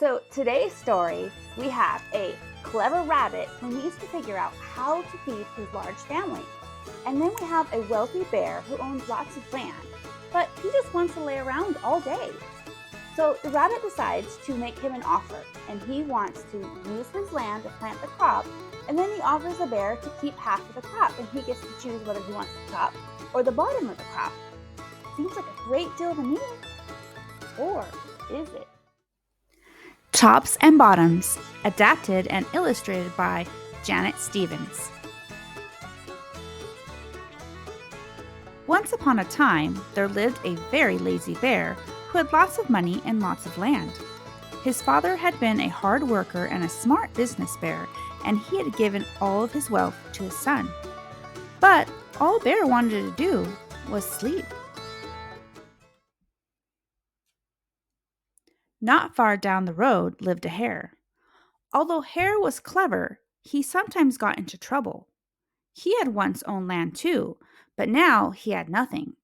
So today's story, we have a clever rabbit who needs to figure out how to feed his large family. And then we have a wealthy bear who owns lots of land, but he just wants to lay around all day. So the rabbit decides to make him an offer, and he wants to use his land to plant the crop, and then he offers the bear to keep half of the crop, and he gets to choose whether he wants the top or the bottom of the crop. Seems like a great deal to me. Or is it? Tops and Bottoms, adapted and illustrated by Janet Stevens. Once upon a time, there lived a very lazy bear who had lots of money and lots of land. His father had been a hard worker and a smart business bear, and he had given all of his wealth to his son. But all Bear wanted to do was sleep. Not far down the road lived a hare. Although Hare was clever, he sometimes got into trouble. He had once owned land too, but now he had nothing.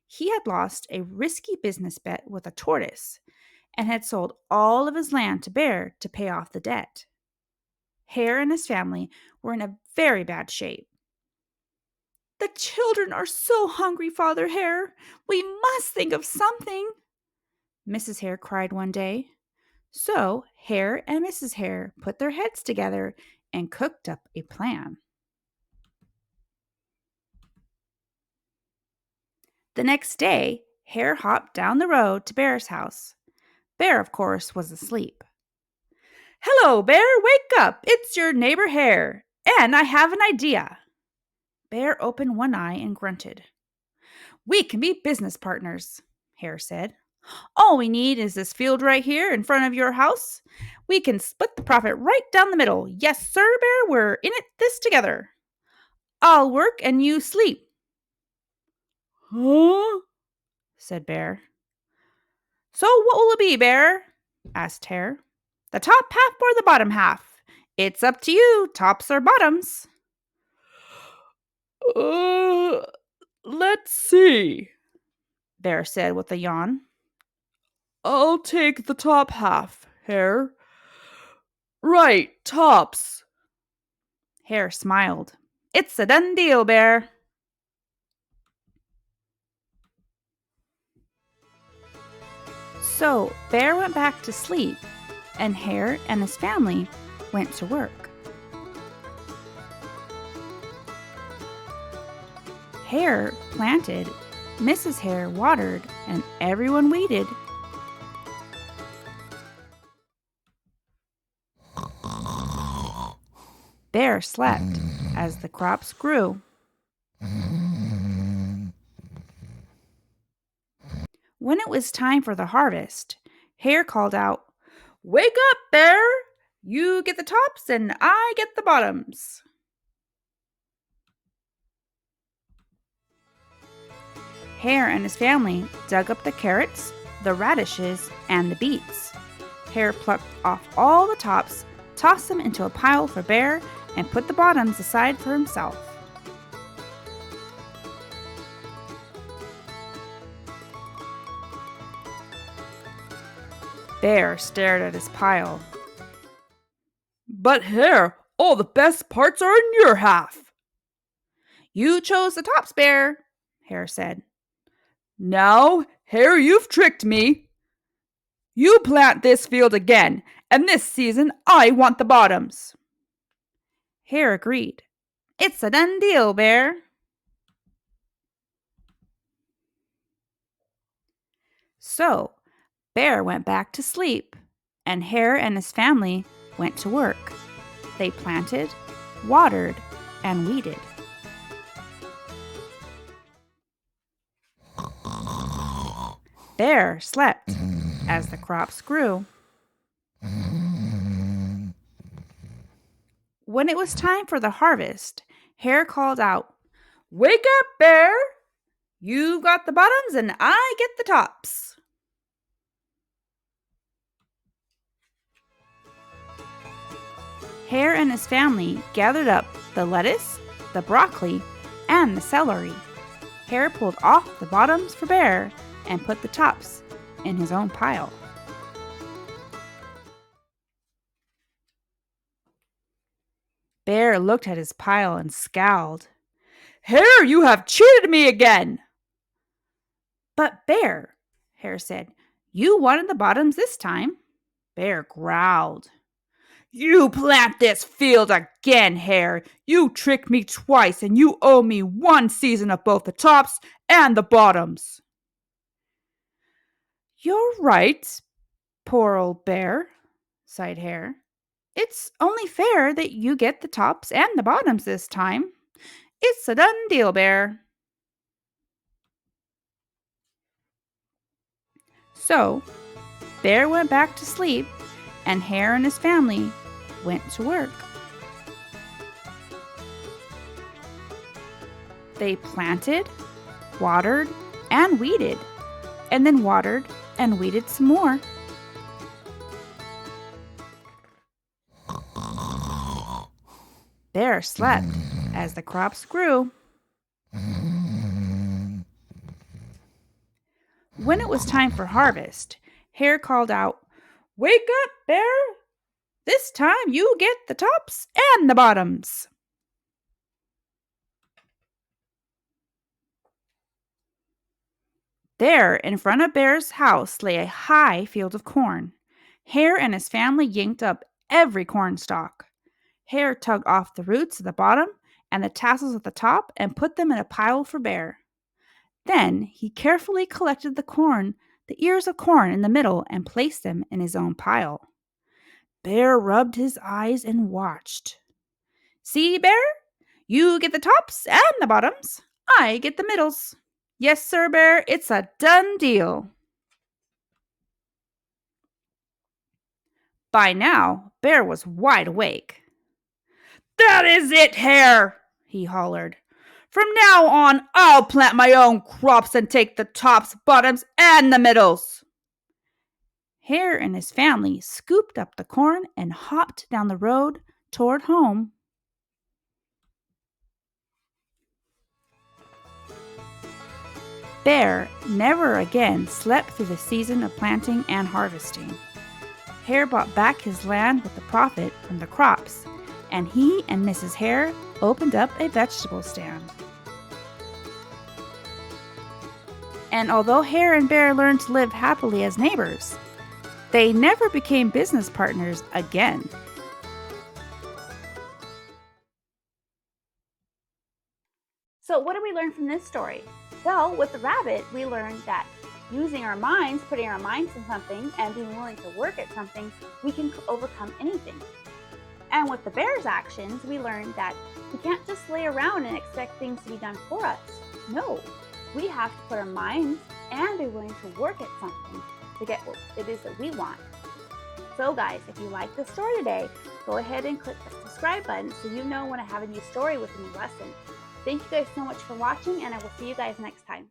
He had lost a risky business bet with a tortoise and had sold all of his land to Bear to pay off the debt. Hare and his family were in a very bad shape. "The children are so hungry, Father Hare. We must think of something," Mrs. Hare cried one day. So Hare and Mrs. Hare put their heads together and cooked up a plan. The next day, Hare hopped down the road to Bear's house. Bear, of course, was asleep. "Hello, Bear, wake up! It's your neighbor Hare, and I have an idea." Bear opened one eye and grunted. "We can be business partners," Hare said. "All we need is this field right here in front of your house. We can split the profit right down the middle. Yes, sir, Bear, we're in this together. I'll work and you sleep." "Huh?" said Bear. "So what will it be, Bear?" asked Hare. "The top half or the bottom half? It's up to you, tops or bottoms." Let's see," Bear said with a yawn. "I'll take the top half, Hare." "Right, tops." Hare smiled. "It's a done deal, Bear." So Bear went back to sleep, and Hare and his family went to work. Hare planted, Mrs. Hare watered, and everyone weeded. Bear slept as the crops grew. When it was time for the harvest, Hare called out, "Wake up, Bear! You get the tops and I get the bottoms." Hare and his family dug up the carrots, the radishes, and the beets. Hare plucked off all the tops, tossed them into a pile for Bear, and put the bottoms aside for himself. Bear stared at his pile. "But Hare, all the best parts are in your half." "You chose the tops, Bear," Hare said. "Now, Hare, you've tricked me. You plant this field again, and this season I want the bottoms." Hare agreed. "It's a done deal, Bear." So Bear went back to sleep, and Hare and his family went to work. They planted, watered, and weeded. Bear slept as the crops grew. When it was time for the harvest, Hare called out, "Wake up, Bear! You've got the bottoms and I get the tops." Hare and his family gathered up the lettuce, the broccoli, and the celery. Hare pulled off the bottoms for Bear and put the tops in his own pile. Bear looked at his pile and scowled. "Hare, you have cheated me again!" "But Bear," Hare said, "you wanted the bottoms this time." Bear growled. "You plant this field again, Hare. You tricked me twice, and you owe me one season of both the tops and the bottoms." "You're right, poor old Bear," sighed Hare. "It's only fair that you get the tops and the bottoms this time. It's a done deal, Bear." So, Bear went back to sleep, and Hare and his family went to work. They planted, watered, and weeded, and then watered and weeded some more. Bear slept as the crops grew. When it was time for harvest, Hare called out, "Wake up, Bear! This time you get the tops and the bottoms." There, in front of Bear's house, lay a high field of corn. Hare and his family yanked up every corn stalk. Hare tugged off the roots at the bottom and the tassels at the top and put them in a pile for Bear. Then he carefully collected the ears of corn in the middle, and placed them in his own pile. Bear rubbed his eyes and watched. "See, Bear? You get the tops and the bottoms. I get the middles. Yes, sir, Bear, it's a done deal." By now, Bear was wide awake. "That is it, Hare!" he hollered. "From now on, I'll plant my own crops and take the tops, bottoms, and the middles." Hare and his family scooped up the corn and hopped down the road toward home. Bear never again slept through the season of planting and harvesting. Hare bought back his land with the profit from the crops, and he and Mrs. Hare opened up a vegetable stand. And although Hare and Bear learned to live happily as neighbors, they never became business partners again. So what did we learn from this story? Well, with the rabbit, we learned that using our minds, putting our minds in something, and being willing to work at something, we can overcome anything. And with the bear's actions, we learned that we can't just lay around and expect things to be done for us. No, we have to put our minds and be willing to work at something to get what it is that we want. So guys, if you like the story today, go ahead and click the subscribe button so you know when I have a new story with a new lesson. Thank you guys so much for watching, and I will see you guys next time.